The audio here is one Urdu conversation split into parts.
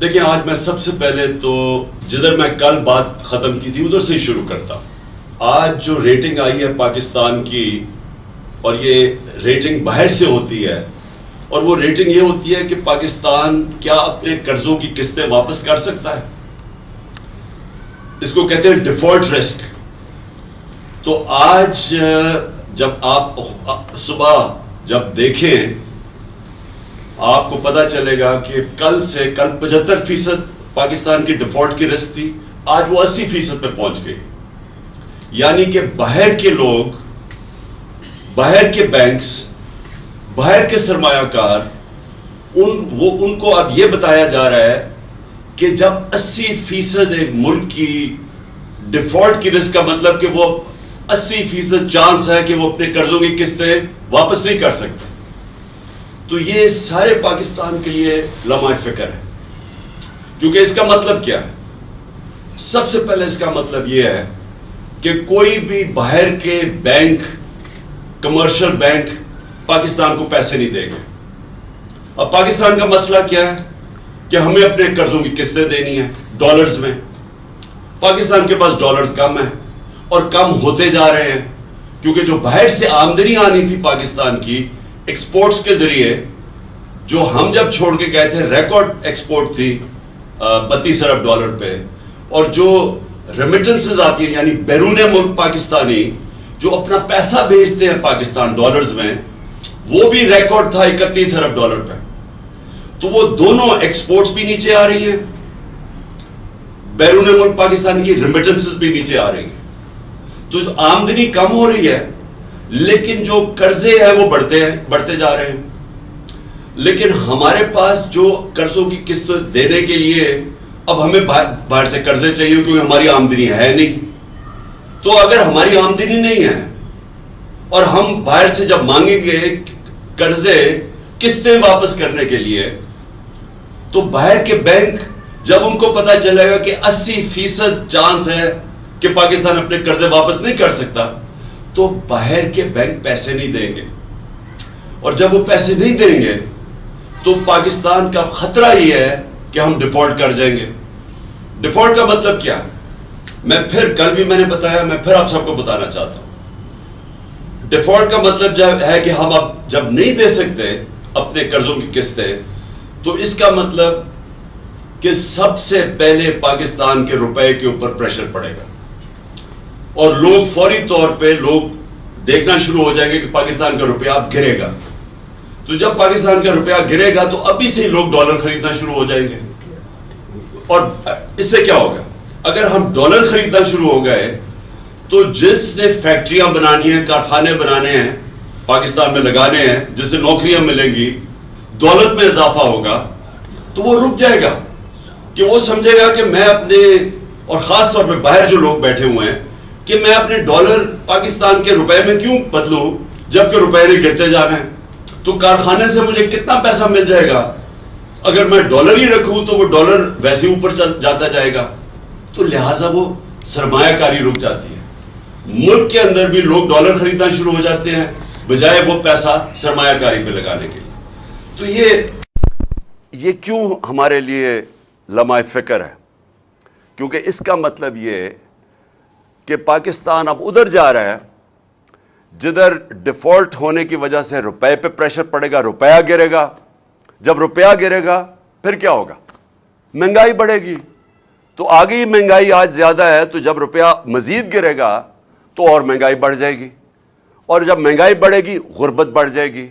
دیکھیں، آج میں سب سے پہلے تو جدھر میں کل بات ختم کی تھی ادھر سے ہی شروع کرتا ہوں۔ آج جو ریٹنگ آئی ہے پاکستان کی، اور یہ ریٹنگ باہر سے ہوتی ہے، اور وہ ریٹنگ یہ ہوتی ہے کہ پاکستان کیا اپنے قرضوں کی قسطیں واپس کر سکتا ہے۔ اس کو کہتے ہیں ڈیفالٹ رسک۔ تو آج جب آپ صبح جب دیکھیں، آپ کو پتا چلے گا کہ کل 75% پاکستان کی ڈیفالٹ کی رسک تھی، آج وہ 80% پہ پہنچ گئی۔ یعنی کہ باہر کے لوگ، باہر کے بینکس، باہر کے سرمایہ کار، ان کو اب یہ بتایا جا رہا ہے کہ جب 80% ایک ملک کی ڈیفالٹ کی رسک کا مطلب کہ وہ 80% چانس ہے کہ وہ اپنے قرضوں کی قسطیں واپس نہیں کر سکتے، تو یہ سارے پاکستان کے لیے لمحہ فکر ہے۔ کیونکہ اس کا مطلب کیا ہے؟ سب سے پہلے اس کا مطلب یہ ہے کہ کوئی بھی باہر کے بینک، کمرشل بینک پاکستان کو پیسے نہیں دیں گے۔ اب پاکستان کا مسئلہ کیا ہے کہ ہمیں اپنے قرضوں کی قسطیں دینی ہیں ڈالرز میں۔ پاکستان کے پاس ڈالرز کم ہیں اور کم ہوتے جا رہے ہیں، کیونکہ جو باہر سے آمدنی آنی تھی پاکستان کی ایکسپورٹس کے ذریعے، جو ہم جب چھوڑ کے گئے تھے ریکارڈ ایکسپورٹ تھی 32 ارب ڈالر پہ، اور جو ریمیٹنسز آتی ہیں یعنی بیرون ملک پاکستانی جو اپنا پیسہ بھیجتے ہیں پاکستان ڈالرز میں، وہ بھی ریکارڈ تھا 31 ارب ڈالر پہ۔ تو وہ دونوں ایکسپورٹس بھی نیچے آ رہی ہیں، بیرون ملک پاکستان کی ریمیٹنسز بھی نیچے آ رہی ہیں۔ تو آمدنی کم ہو رہی ہے، لیکن جو قرضے ہیں وہ بڑھتے جا رہے ہیں۔ لیکن ہمارے پاس جو قرضوں کی قسط دینے کے لیے اب ہمیں باہر سے قرضے چاہیے، کیونکہ ہماری آمدنی ہے نہیں۔ تو اگر ہماری آمدنی نہیں ہے اور ہم باہر سے جب مانگیں گے قرضے قسطیں واپس کرنے کے لیے، تو باہر کے بینک جب ان کو پتا چلے گا کہ 80% چانس ہے کہ پاکستان اپنے قرضے واپس نہیں کر سکتا، تو باہر کے بینک پیسے نہیں دیں گے۔ اور جب وہ پیسے نہیں دیں گے تو پاکستان کا خطرہ یہ ہے کہ ہم ڈیفالٹ کر جائیں گے۔ ڈیفالٹ کا مطلب کیا ہے؟ کل بھی میں نے بتایا، میں پھر آپ سب کو بتانا چاہتا ہوں۔ ڈیفالٹ کا مطلب جب ہے کہ ہم اب جب نہیں دے سکتے اپنے قرضوں کی قسطیں، تو اس کا مطلب کہ سب سے پہلے پاکستان کے روپے کے اوپر پریشر پڑے گا، اور لوگ فوری طور پہ دیکھنا شروع ہو جائیں گے کہ پاکستان کا روپیہ اب گرے گا۔ تو جب پاکستان کا روپیہ گرے گا تو ابھی سے ہی لوگ ڈالر خریدنا شروع ہو جائیں گے۔ اور اس سے کیا ہوگا؟ اگر ہم ڈالر خریدنا شروع ہو گئے تو جس نے فیکٹریاں بنانی ہیں، کارخانے بنانے ہیں، پاکستان میں لگانے ہیں، جس سے نوکریاں ملیں گی، دولت میں اضافہ ہوگا، تو وہ رک جائے گا کہ وہ سمجھے گا کہ میں اپنے، اور خاص طور پہ باہر جو لوگ بیٹھے ہوئے ہیں، کہ میں اپنے ڈالر پاکستان کے روپے میں کیوں بدلوں جبکہ روپے نہیں گرتے جا رہے ہیں؟ تو کارخانے سے مجھے کتنا پیسہ مل جائے گا؟ اگر میں ڈالر ہی رکھوں تو وہ ڈالر ویسے اوپر جاتا جائے گا، تو لہٰذا وہ سرمایہ کاری رک جاتی ہے۔ ملک کے اندر بھی لوگ ڈالر خریدنا شروع ہو جاتے ہیں بجائے وہ پیسہ سرمایہ کاری پہ لگانے کے لیے۔ تو یہ کیوں ہمارے لیے لمحہ فکر ہے؟ کیونکہ اس کا مطلب یہ کہ پاکستان اب ادھر جا رہا ہے جدھر ڈیفالٹ ہونے کی وجہ سے روپے پہ پریشر پڑے گا، روپیہ گرے گا۔ جب روپیہ گرے گا پھر کیا ہوگا؟ مہنگائی بڑھے گی۔ تو آگے ہی مہنگائی آج زیادہ ہے، تو جب روپیہ مزید گرے گا تو اور مہنگائی بڑھ جائے گی، اور جب مہنگائی بڑھے گی غربت بڑھ جائے گی۔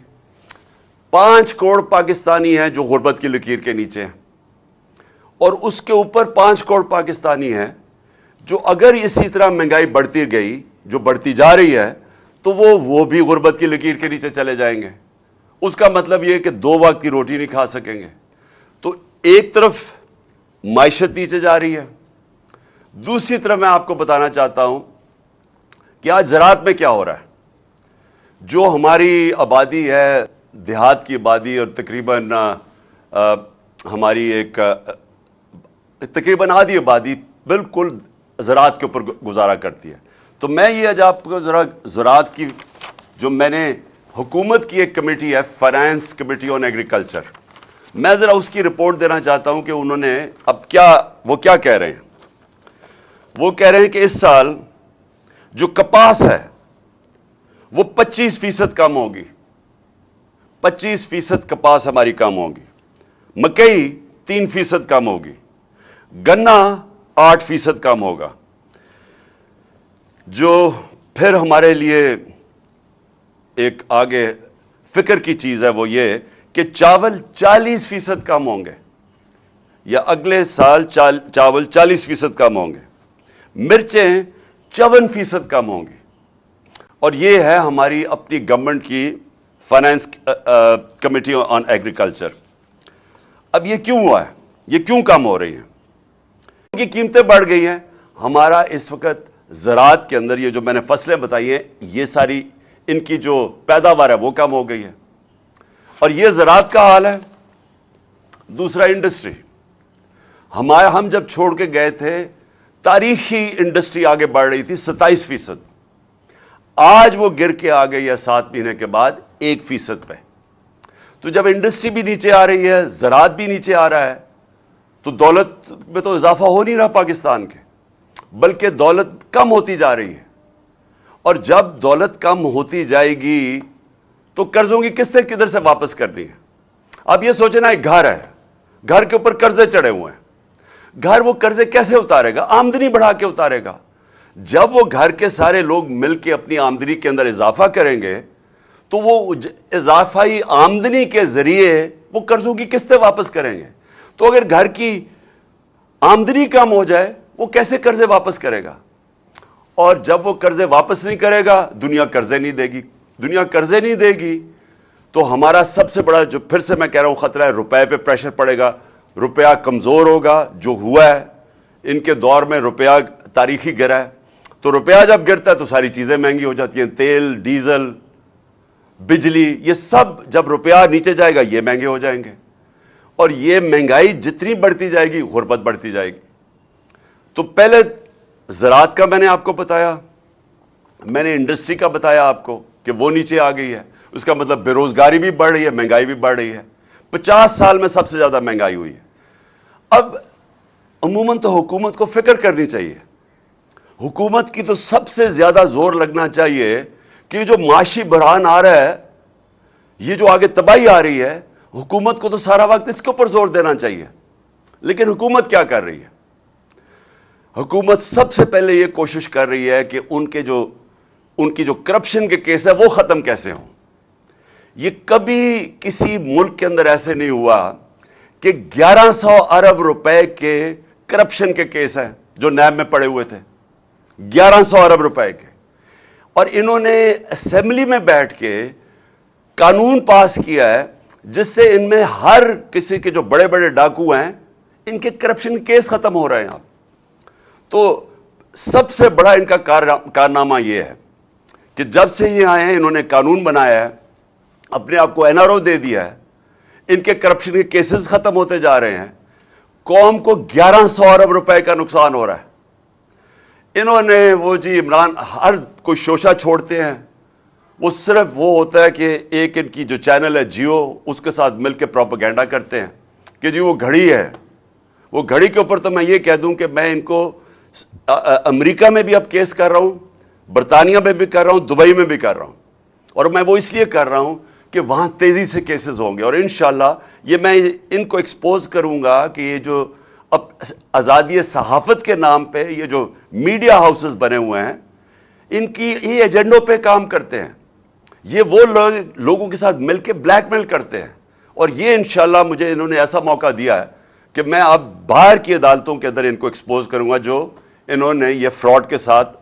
5 کروڑ پاکستانی ہیں جو غربت کی لکیر کے نیچے ہیں، اور اس کے اوپر 5 کروڑ پاکستانی ہیں جو اگر اسی طرح مہنگائی بڑھتی گئی، جو بڑھتی جا رہی ہے، تو وہ بھی غربت کی لکیر کے نیچے چلے جائیں گے۔ اس کا مطلب یہ کہ 2 وقت کی روٹی نہیں کھا سکیں گے۔ تو ایک طرف معیشت نیچے جا رہی ہے، دوسری طرف میں آپ کو بتانا چاہتا ہوں کہ آج زراعت میں کیا ہو رہا ہے۔ جو ہماری آبادی ہے، دیہات کی آبادی، اور تقریباً ہماری تقریباً آدھی آبادی بالکل زراعت کے اوپر گزارا کرتی ہے۔ تو میں یہ آج آپ کو ذرا زراعت کی، جو میں نے حکومت کی ایک کمیٹی ہے، فائنانس کمیٹی آن ایگریکلچر، میں ذرا اس کی رپورٹ دینا چاہتا ہوں کہ انہوں نے اب وہ کیا کہہ رہے ہیں. وہ کہہ رہے ہیں کہ اس سال جو کپاس ہے وہ 25% کم ہوگی. 25% کپاس ہماری کم ہوگی. مکئی 3% کم ہوگی. گنا 8% کم ہوگا. جو پھر ہمارے لیے ایک آگے فکر کی چیز ہے وہ یہ کہ چاول 40% کم ہوں گے، یا اگلے سال چاول 40% کم ہوں گے. مرچیں 54% کم ہوں گی. اور یہ ہے ہماری اپنی گورنمنٹ کی فائنانس کمیٹی آن ایگریکلچر. اب یہ کیوں ہوا ہے؟ یہ کیوں کم ہو رہی ہیں؟ ان کی قیمتیں بڑھ گئی ہیں. ہمارا اس وقت زراعت کے اندر یہ جو میں نے فصلیں بتائی ہیں یہ ساری ان کی جو پیداوار ہے وہ کم ہو گئی ہے. اور یہ زراعت کا حال ہے. دوسرا انڈسٹری. ہم جب چھوڑ کے گئے تھے تاریخی انڈسٹری آگے بڑھ رہی تھی 27%. آج وہ گر کے آ گئی ہے 7 مہینے کے بعد 1% پہ. تو جب انڈسٹری بھی نیچے آ رہی ہے، زراعت بھی نیچے آ رہا ہے، تو دولت میں تو اضافہ ہو نہیں رہا پاکستان کے، بلکہ دولت کم ہوتی جا رہی ہے. اور جب دولت کم ہوتی جائے گی تو قرضوں کی قسطیں کدھر سے واپس کرنی ہے؟ اب یہ سوچیں نا، ایک گھر ہے، گھر کے اوپر قرضے چڑھے ہوئے ہیں. گھر وہ قرضے کیسے اتارے گا؟ آمدنی بڑھا کے اتارے گا. جب وہ گھر کے سارے لوگ مل کے اپنی آمدنی کے اندر اضافہ کریں گے تو وہ اضافائی آمدنی کے ذریعے وہ قرضوں کی قسطیں واپس کریں گے. تو اگر گھر کی آمدنی کم ہو جائے وہ کیسے قرضے واپس کرے گا؟ اور جب وہ قرضے واپس نہیں کرے گا دنیا قرضے نہیں دے گی. دنیا قرضے نہیں دے گی تو ہمارا سب سے بڑا جو پھر سے میں کہہ رہا ہوں خطرہ ہے، روپے پہ پریشر پڑے گا. روپیہ کمزور ہوگا. جو ہوا ہے ان کے دور میں روپیہ تاریخی گرا ہے. تو روپیہ جب گرتا ہے تو ساری چیزیں مہنگی ہو جاتی ہیں. تیل، ڈیزل، بجلی، یہ سب جب روپیہ نیچے جائے گا یہ مہنگے ہو جائیں گے. اور یہ مہنگائی جتنی بڑھتی جائے گی غربت بڑھتی جائے گی. تو پہلے زراعت کا میں نے آپ کو بتایا، میں نے انڈسٹری کا بتایا آپ کو کہ وہ نیچے آ گئی ہے. اس کا مطلب بے روزگاری بھی بڑھ رہی ہے، مہنگائی بھی بڑھ رہی ہے. 50 سال میں سب سے زیادہ مہنگائی ہوئی ہے. اب عموماً تو حکومت کو فکر کرنی چاہیے. حکومت کی تو سب سے زیادہ زور لگنا چاہیے کہ جو معاشی بحران آ رہا ہے، یہ جو آگے تباہی آ رہی ہے، حکومت کو تو سارا وقت اس کے اوپر زور دینا چاہیے. لیکن حکومت کیا کر رہی ہے؟ حکومت سب سے پہلے یہ کوشش کر رہی ہے کہ ان کی جو کرپشن کے کیس ہے وہ ختم کیسے ہوں. یہ کبھی کسی ملک کے اندر ایسے نہیں ہوا کہ 1100 ارب روپے کے کرپشن کے کیس ہیں جو نیب میں پڑے ہوئے تھے. 1100 ارب روپے کے. اور انہوں نے اسمبلی میں بیٹھ کے قانون پاس کیا ہے جس سے ان میں ہر کسی کے جو بڑے بڑے ڈاکو ہیں ان کے کرپشن کیس ختم ہو رہے ہیں. آپ تو سب سے بڑا ان کا کارنامہ یہ ہے کہ جب سے یہ آئے ہیں انہوں نے قانون بنایا ہے، اپنے آپ کو NRO دے دیا ہے. ان کے کرپشن کے کیسز ختم ہوتے جا رہے ہیں. قوم کو 1100 ارب روپے کا نقصان ہو رہا ہے. انہوں نے وہ جی عمران ہر کوئی شوشہ چھوڑتے ہیں. وہ صرف وہ ہوتا ہے کہ ایک ان کی جو چینل ہے جیو، اس کے ساتھ مل کے پروپیگنڈا کرتے ہیں کہ جی وہ گھڑی ہے. وہ گھڑی کے اوپر تو میں یہ کہہ دوں کہ میں ان کو امریکہ میں بھی اب کیس کر رہا ہوں، برطانیہ میں بھی کر رہا ہوں، دبئی میں بھی کر رہا ہوں. اور میں وہ اس لیے کر رہا ہوں کہ وہاں تیزی سے کیسز ہوں گے. اور انشاءاللہ یہ میں ان کو ایکسپوز کروں گا کہ یہ جو اب آزادی صحافت کے نام پہ یہ جو میڈیا ہاؤسز بنے ہوئے ہیں ان کی یہ ایجنڈوں پہ کام کرتے ہیں. یہ وہ لوگوں کے ساتھ مل کے بلیک میل کرتے ہیں. اور یہ انشاءاللہ مجھے انہوں نے ایسا موقع دیا ہے کہ میں اب باہر کی عدالتوں کے اندر ان کو ایکسپوز کروں گا جو انہوں نے یہ فراڈ کے ساتھ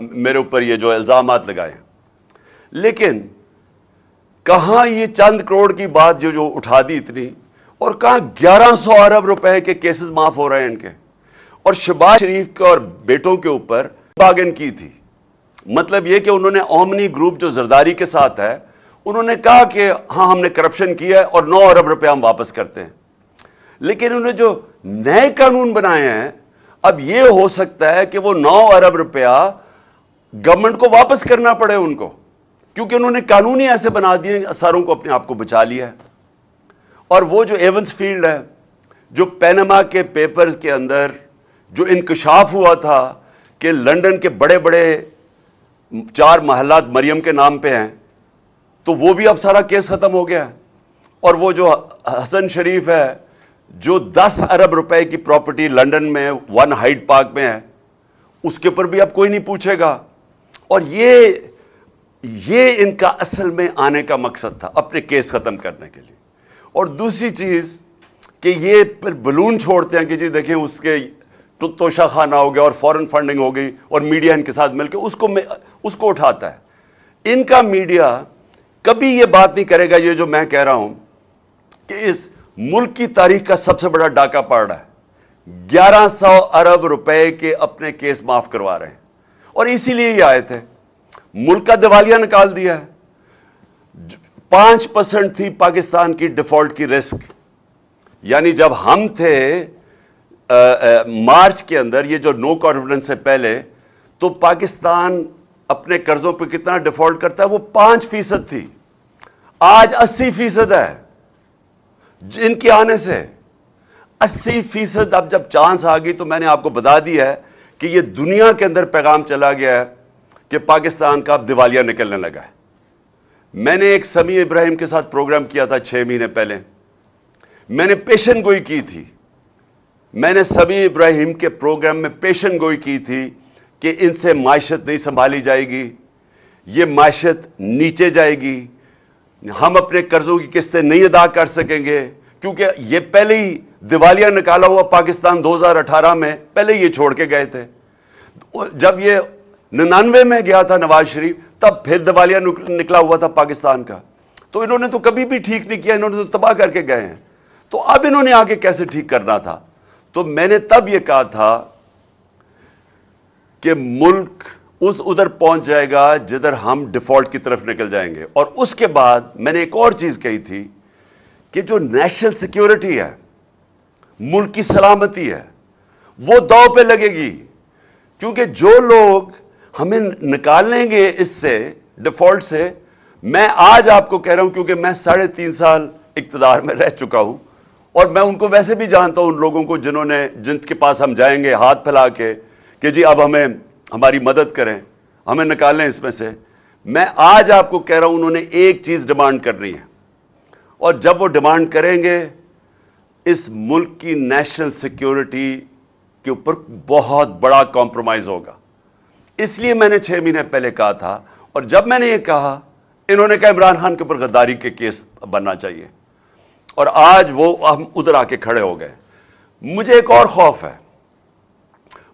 میرے اوپر یہ جو الزامات لگائے ہیں. لیکن کہاں یہ چند کروڑ کی بات جو اٹھا دی اتنی، اور کہاں 1100 ارب روپے کے کیسز معاف ہو رہے ہیں ان کے. اور شہباز شریف کے اور بیٹوں کے اوپر باگن کی تھی. مطلب یہ کہ انہوں نے اومنی گروپ جو زرداری کے ساتھ ہے انہوں نے کہا کہ ہاں ہم نے کرپشن کیا ہے اور 9 ارب روپے ہم واپس کرتے ہیں. لیکن انہوں نے جو نئے قانون بنائے ہیں اب یہ ہو سکتا ہے کہ وہ 9 ارب روپیہ گورنمنٹ کو واپس کرنا پڑے ان کو، کیونکہ انہوں نے قانون ہی ایسے بنا دیے ساروں کو اپنے آپ کو بچا لیا ہے. اور وہ جو ایونس فیلڈ ہے، جو پینما کے پیپرز کے اندر جو انکشاف ہوا تھا کہ لندن کے بڑے بڑے 4 محلات مریم کے نام پہ ہیں، تو وہ بھی اب سارا کیس ختم ہو گیا ہے. اور وہ جو حسن شریف ہے، جو 10 ارب روپے کی پراپرٹی لندن میں 1 ہائیڈ پارک میں ہے، اس کے اوپر بھی اب کوئی نہیں پوچھے گا. اور یہ ان کا اصل میں آنے کا مقصد تھا، اپنے کیس ختم کرنے کے لیے. اور دوسری چیز کہ یہ پھر بلون چھوڑتے ہیں کہ جی دیکھیں اس کے توشہ خانہ ہو گیا اور فورن فنڈنگ ہو گئی، اور میڈیا ان کے ساتھ مل کے اس کو اٹھاتا ہے. ان کا میڈیا کبھی یہ بات نہیں کرے گا، یہ جو میں کہہ رہا ہوں کہ اس ملک کی تاریخ کا سب سے بڑا ڈاکہ پڑ رہا ہے. 1100 ارب روپے کے اپنے کیس معاف کروا رہے ہیں، اور اسی لیے یہ آئے تھے. ملک کا دیوالیہ نکال دیا ہے. 5% تھی پاکستان کی ڈیفالٹ کی رسک. یعنی جب ہم تھے مارچ کے اندر، یہ جو نو کانفیڈنس سے پہلے، تو پاکستان اپنے قرضوں پہ کتنا ڈیفالٹ کرتا ہے؟ وہ 5% تھی. آج 80% ہے ان کے آنے سے. 80%. اب جب چانس آ گئی تو میں نے آپ کو بتا دیا ہے کہ یہ دنیا کے اندر پیغام چلا گیا ہے کہ پاکستان کا اب دیوالیہ نکلنے لگا ہے. میں نے ایک سمیع ابراہیم کے ساتھ پروگرام کیا تھا 6 مہینے پہلے. میں نے پیشن گوئی کی تھی. میں نے سمیع ابراہیم کے پروگرام میں پیشن گوئی کی تھی کہ ان سے معیشت نہیں سنبھالی جائے گی، یہ معیشت نیچے جائے گی، ہم اپنے قرضوں کی قسطیں نہیں ادا کر سکیں گے، کیونکہ یہ پہلے ہی دیوالیہ نکالا ہوا پاکستان 2018 میں پہلے یہ چھوڑ کے گئے تھے. جب یہ 99 میں گیا تھا نواز شریف، تب پھر دیوالیہ نکلا ہوا تھا پاکستان کا. تو انہوں نے تو کبھی بھی ٹھیک نہیں کیا، انہوں نے تو تباہ کر کے گئے ہیں. تو اب انہوں نے آگے کیسے ٹھیک کرنا تھا؟ تو میں نے تب یہ کہا تھا کہ ملک ادھر پہنچ جائے گا جدھر ہم ڈیفالٹ کی طرف نکل جائیں گے. اور اس کے بعد میں نے ایک اور چیز کہی تھی کہ جو نیشنل سیکیورٹی ہے، ملک کی سلامتی ہے، وہ داؤ پہ لگے گی. کیونکہ جو لوگ ہمیں نکالیں گے اس سے ڈیفالٹ سے، میں آج آپ کو کہہ رہا ہوں کیونکہ میں 3.5 سال اقتدار میں رہ چکا ہوں، اور میں ان کو ویسے بھی جانتا ہوں، ان لوگوں کو جن کے پاس ہم جائیں گے ہاتھ پھیلا کے کہ جی اب ہماری مدد کریں، ہمیں نکالیں اس میں سے. میں آج آپ کو کہہ رہا ہوں انہوں نے ایک چیز ڈیمانڈ کرنی ہے، اور جب وہ ڈیمانڈ کریں گے اس ملک کی نیشنل سیکیورٹی کے اوپر بہت بڑا کمپرومائز ہوگا. اس لیے میں نے 6 مہینے پہلے کہا تھا، اور جب میں نے یہ کہا انہوں نے کہا عمران خان کے اوپر غداری کے کیس بننا چاہیے، اور آج وہ ہم ادھر آ کے کھڑے ہو گئے. مجھے ایک اور خوف ہے.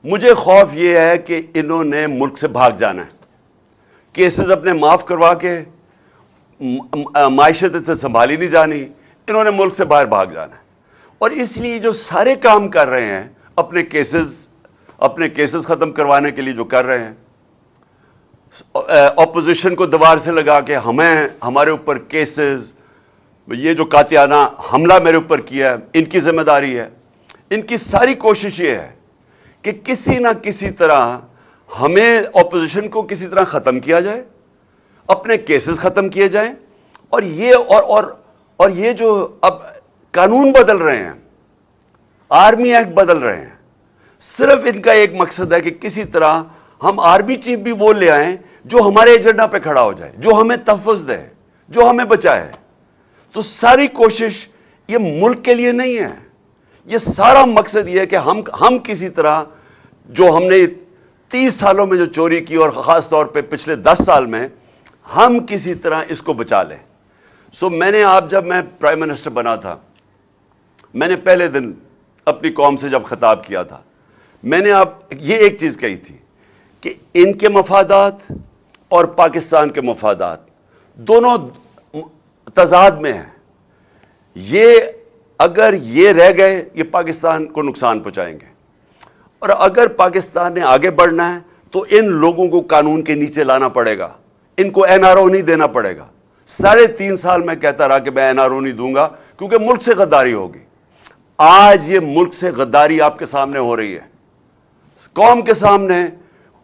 مجھے خوف یہ ہے کہ انہوں نے ملک سے بھاگ جانا ہے، کیسز اپنے معاف کروا کے، معیشت سے سنبھالی نہیں جانی، انہوں نے ملک سے باہر بھاگ جانا ہے. اور اس لیے جو سارے کام کر رہے ہیں اپنے کیسز ختم کروانے کے لیے جو کر رہے ہیں، اپوزیشن کو دیوار سے لگا کے ہمارے اوپر کیسز، یہ جو قاطعانہ حملہ میرے اوپر کیا ہے ان کی ذمہ داری ہے. ان کی ساری کوشش یہ ہے کہ کسی نہ کسی طرح ہمیں اپوزیشن کو کسی طرح ختم کیا جائے، اپنے کیسز ختم کیے جائیں. اور یہ جو اب قانون بدل رہے ہیں، آرمی ایکٹ بدل رہے ہیں، صرف ان کا ایک مقصد ہے کہ کسی طرح ہم آرمی چیف بھی وہ لے آئیں جو ہمارے ایجنڈا پہ کھڑا ہو جائے، جو ہمیں تحفظ دے، جو ہمیں بچائے. تو ساری کوشش یہ ملک کے لیے نہیں ہے. یہ سارا مقصد یہ ہے کہ ہم کسی طرح جو ہم نے 30 سالوں میں جو چوری کی، اور خاص طور پہ پچھلے 10 سال میں، ہم کسی طرح اس کو بچا لیں. میں نے جب میں پرائم منسٹر بنا تھا، میں نے پہلے دن اپنی قوم سے جب خطاب کیا تھا، میں نے یہ ایک چیز کہی تھی کہ ان کے مفادات اور پاکستان کے مفادات دونوں تضاد میں ہیں. اگر یہ رہ گئے، یہ پاکستان کو نقصان پہنچائیں گے. اور اگر پاکستان نے آگے بڑھنا ہے تو ان لوگوں کو قانون کے نیچے لانا پڑے گا، ان کو NRO نہیں دینا پڑے گا. 3.5 سال میں کہتا رہا کہ میں NRO نہیں دوں گا کیونکہ ملک سے غداری ہوگی. آج یہ ملک سے غداری آپ کے سامنے ہو رہی ہے، قوم کے سامنے.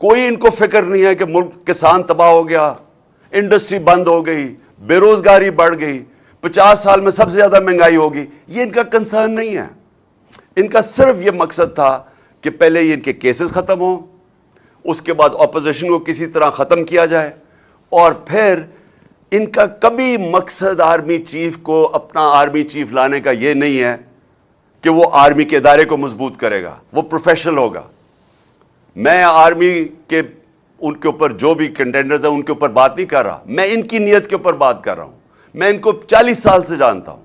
کوئی ان کو فکر نہیں ہے کہ ملک کسان تباہ ہو گیا، انڈسٹری بند ہو گئی، بے روزگاری بڑھ گئی. 50 سال میں سب سے زیادہ مہنگائی ہوگی. یہ ان کا کنسرن نہیں ہے. ان کا صرف یہ مقصد تھا کہ پہلے یہ ان کے کیسز ختم ہوں, اس کے بعد اپوزیشن کو کسی طرح ختم کیا جائے, اور پھر ان کا کبھی مقصد آرمی چیف کو اپنا آرمی چیف لانے کا یہ نہیں ہے کہ وہ آرمی کے ادارے کو مضبوط کرے گا, وہ پروفیشنل ہوگا. میں آرمی کے ان کے اوپر جو بھی کنٹینڈرز ہیں ان کے اوپر بات نہیں کر رہا, میں ان کی نیت کے اوپر بات کر رہا ہوں. میں ان کو 40 سال سے جانتا ہوں.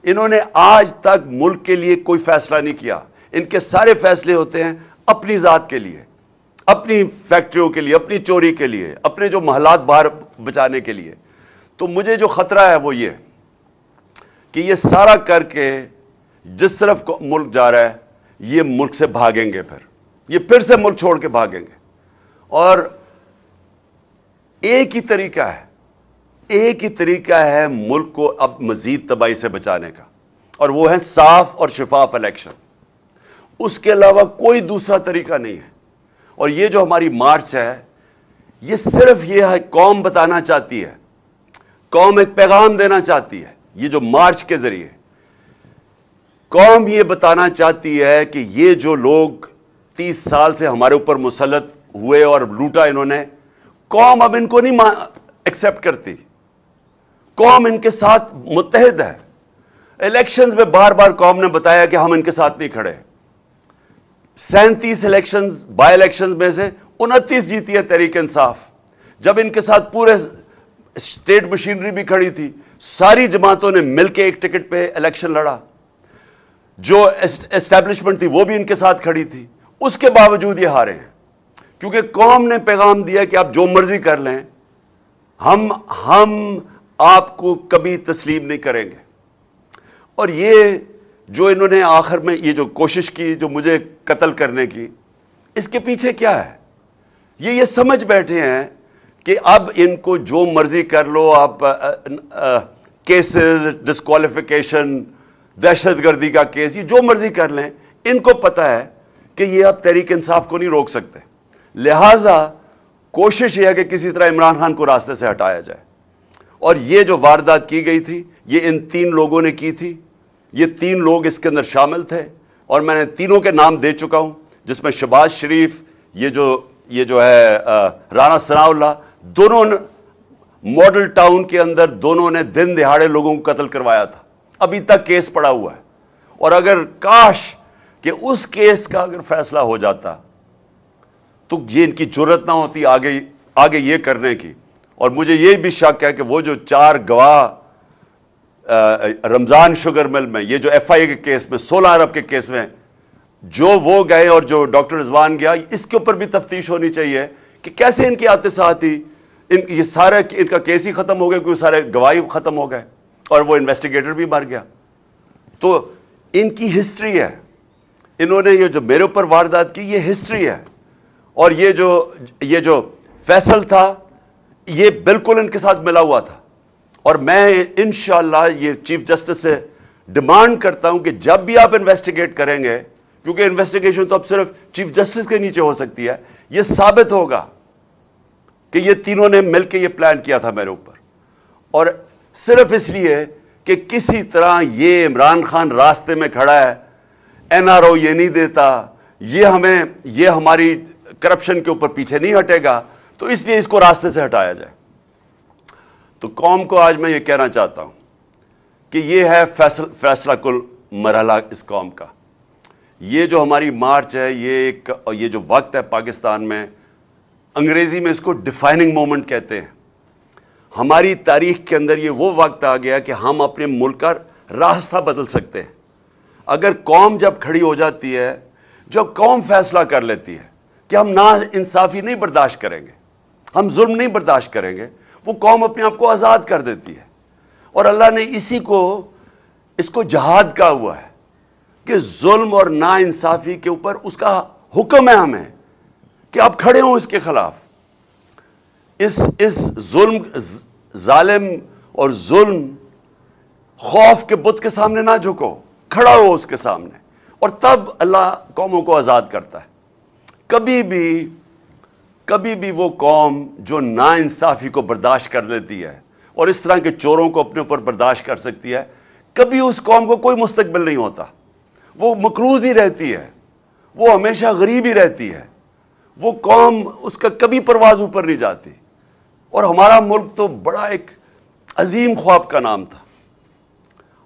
انہوں نے آج تک ملک کے لیے کوئی فیصلہ نہیں کیا. ان کے سارے فیصلے ہوتے ہیں اپنی ذات کے لیے, اپنی فیکٹریوں کے لیے, اپنی چوری کے لیے, اپنے جو محلات باہر بچانے کے لیے. تو مجھے جو خطرہ ہے وہ یہ کہ یہ سارا کر کے جس طرف ملک جا رہا ہے یہ ملک سے بھاگیں گے, یہ پھر سے ملک چھوڑ کے بھاگیں گے. اور ایک ہی طریقہ ہے ملک کو اب مزید تباہی سے بچانے کا, اور وہ ہے صاف اور شفاف الیکشن. اس کے علاوہ کوئی دوسرا طریقہ نہیں ہے. اور یہ جو ہماری مارچ ہے یہ صرف یہ ہے, قوم بتانا چاہتی ہے, قوم ایک پیغام دینا چاہتی ہے. یہ جو مارچ کے ذریعے قوم یہ بتانا چاہتی ہے کہ یہ جو لوگ 30 سال سے ہمارے اوپر مسلط ہوئے اور لوٹا انہوں نے, قوم اب ان کو نہیں ایکسپٹ کرتی. قوم ان کے ساتھ متحد ہے. الیکشنز میں بار بار قوم نے بتایا کہ ہم ان کے ساتھ نہیں کھڑے. 37 الیکشنز بائی الیکشنز میں سے 29 جیتی ہے تحریک انصاف. جب ان کے ساتھ پورے اسٹیٹ مشینری بھی کھڑی تھی, ساری جماعتوں نے مل کے ایک ٹکٹ پہ الیکشن لڑا. جو اسٹیبلشمنٹ تھی وہ بھی ان کے ساتھ کھڑی تھی. اس کے باوجود یہ ہارے ہیں, کیونکہ قوم نے پیغام دیا کہ آپ جو مرضی کر لیں, ہم آپ کو کبھی تسلیم نہیں کریں گے. اور یہ جو انہوں نے آخر میں یہ جو کوشش کی, جو مجھے قتل کرنے کی, اس کے پیچھے کیا ہے؟ یہ سمجھ بیٹھے ہیں کہ اب ان کو جو مرضی کر لو, آپ کیسز, ڈسکوالیفیکیشن, دہشت گردی کا کیس, یہ جو مرضی کر لیں. ان کو پتا ہے کہ یہ اب تحریک انصاف کو نہیں روک سکتے. لہذا کوشش یہ ہے کہ کسی طرح عمران خان کو راستے سے ہٹایا جائے. اور یہ جو واردات کی گئی تھی یہ ان 3 لوگوں نے کی تھی. یہ 3 لوگ اس کے اندر شامل تھے, اور میں نے تینوں کے نام دے چکا ہوں, جس میں شہباز شریف, یہ جو ہے رانا ثناء اللہ, دونوں ماڈل ٹاؤن کے اندر دونوں نے دن دہاڑے لوگوں کو قتل کروایا تھا. ابھی تک کیس پڑا ہوا ہے. اور اگر کاش کہ اس کیس کا اگر فیصلہ ہو جاتا تو یہ ان کی جرت نہ ہوتی آگے یہ کرنے کی. اور مجھے یہ بھی شک ہے کہ وہ جو 4 گواہ رمضان شوگر مل میں, یہ جو ایف آئی اے کے کیس میں, 16 ارب کے کیس میں, جو وہ گئے اور جو ڈاکٹر رضوان گیا, اس کے اوپر بھی تفتیش ہونی چاہیے کہ کیسے ان کے آتے ساتھ ہی یہ سارے ان کا کیس ہی ختم ہو گیا, کیونکہ سارے گواہی ختم ہو گئے اور وہ انویسٹیگیٹر بھی مر گیا. تو ان کی ہسٹری ہے. انہوں نے یہ جو میرے اوپر واردات کی یہ ہسٹری ہے. اور یہ جو فیصل تھا یہ بالکل ان کے ساتھ ملا ہوا تھا. اور میں انشاءاللہ یہ چیف جسٹس سے ڈیمانڈ کرتا ہوں کہ جب بھی آپ انویسٹیگیٹ کریں گے, کیونکہ انویسٹیگیشن تو اب صرف چیف جسٹس کے نیچے ہو سکتی ہے, یہ ثابت ہوگا کہ یہ تینوں نے مل کے یہ پلان کیا تھا میرے اوپر. اور صرف اس لیے کہ کسی طرح یہ عمران خان راستے میں کھڑا ہے, این آر او یہ نہیں دیتا, یہ ہماری کرپشن کے اوپر پیچھے نہیں ہٹے گا, تو اس لیے اس کو راستے سے ہٹایا جائے. تو قوم کو آج میں یہ کہنا چاہتا ہوں کہ یہ ہے فیصلہ کل مرحلہ اس قوم کا. یہ جو ہماری مارچ ہے, یہ جو وقت ہے پاکستان میں, انگریزی میں اس کو ڈیفائننگ مومنٹ کہتے ہیں. ہماری تاریخ کے اندر یہ وہ وقت آ گیا کہ ہم اپنے ملک کا راستہ بدل سکتے ہیں. اگر قوم جب کھڑی ہو جاتی ہے, جب قوم فیصلہ کر لیتی ہے کہ ہم نا انصافی نہیں برداشت کریں گے, ہم ظلم نہیں برداشت کریں گے, وہ قوم اپنے آپ کو آزاد کر دیتی ہے. اور اللہ نے اس کو جہاد کہا ہوا ہے کہ ظلم اور نا انصافی کے اوپر اس کا حکم ہے ہمیں کہ آپ کھڑے ہوں اس کے خلاف. اس ظلم, ظالم اور ظلم خوف کے بت کے سامنے نہ جھکو, کھڑا ہو اس کے سامنے, اور تب اللہ قوموں کو آزاد کرتا ہے. کبھی بھی وہ قوم جو نا انصافی کو برداشت کر لیتی ہے اور اس طرح کے چوروں کو اپنے اوپر برداشت کر سکتی ہے، کبھی اس قوم کو کوئی مستقبل نہیں ہوتا، وہ مقروض ہی رہتی ہے، وہ ہمیشہ غریب ہی رہتی ہے، وہ قوم اس کا کبھی پرواز اوپر نہیں جاتی۔ اور ہمارا ملک تو بڑا ایک عظیم خواب کا نام تھا،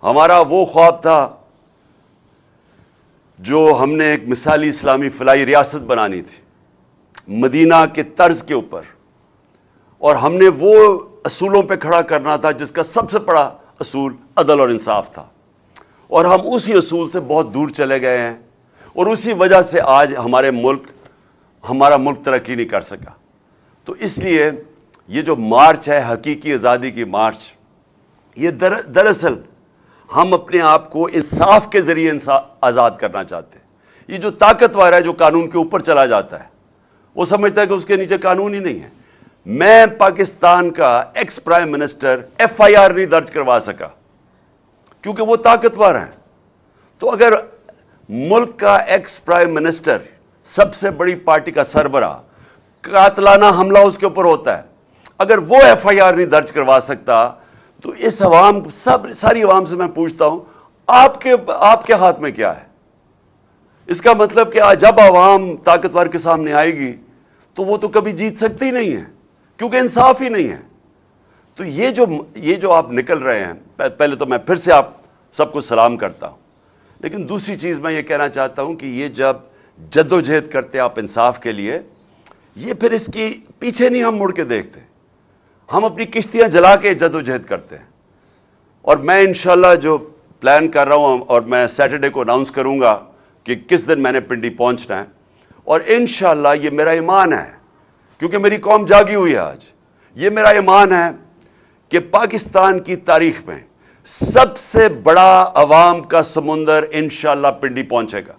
ہمارا وہ خواب تھا جو ہم نے ایک مثالی اسلامی فلاحی ریاست بنانی تھی مدینہ کے طرز کے اوپر، اور ہم نے وہ اصولوں پہ کھڑا کرنا تھا جس کا سب سے بڑا اصول عدل اور انصاف تھا، اور ہم اسی اصول سے بہت دور چلے گئے ہیں، اور اسی وجہ سے آج ہمارا ملک ترقی نہیں کر سکا۔ تو اس لیے یہ جو مارچ ہے حقیقی آزادی کی مارچ، یہ دراصل ہم اپنے آپ کو انصاف کے ذریعے آزاد کرنا چاہتے ہیں۔ یہ جو طاقتور ہے، جو قانون کے اوپر چلا جاتا ہے، وہ سمجھتا ہے کہ اس کے نیچے قانون ہی نہیں ہے۔ میں پاکستان کا ex prime minister F I R نہیں درج کروا سکا کیونکہ وہ طاقتور ہیں۔ تو اگر ملک کا ایکس پرائم منسٹر، سب سے بڑی پارٹی کا سربراہ، قاتلانہ حملہ اس کے اوپر ہوتا ہے، اگر وہ ایف آئی آر نہیں درج کروا سکتا، تو اس ساری عوام سے میں پوچھتا ہوں، آپ کے ہاتھ میں کیا ہے؟ اس کا مطلب کہ جب عوام طاقتور کے سامنے آئے گی تو وہ تو کبھی جیت سکتی ہی نہیں ہے، کیونکہ انصاف ہی نہیں ہے۔ تو یہ جو آپ نکل رہے ہیں، پہلے تو میں پھر سے آپ سب کو سلام کرتا ہوں، لیکن دوسری چیز میں یہ کہنا چاہتا ہوں کہ یہ جب جدوجہد کرتے آپ انصاف کے لیے، یہ پھر اس کی پیچھے نہیں ہم مڑ کے دیکھتے، ہم اپنی کشتیاں جلا کے جدوجہد کرتے ہیں۔ اور میں انشاءاللہ جو پلان کر رہا ہوں، اور میں سیٹرڈے کو اناؤنس کروں گا کہ کس دن میں نے پنڈی پہنچنا ہے، اور انشاءاللہ یہ میرا ایمان ہے، کیونکہ میری قوم جاگی ہوئی ہے آج، یہ میرا ایمان ہے کہ پاکستان کی تاریخ میں سب سے بڑا عوام کا سمندر انشاءاللہ پنڈی پہنچے گا۔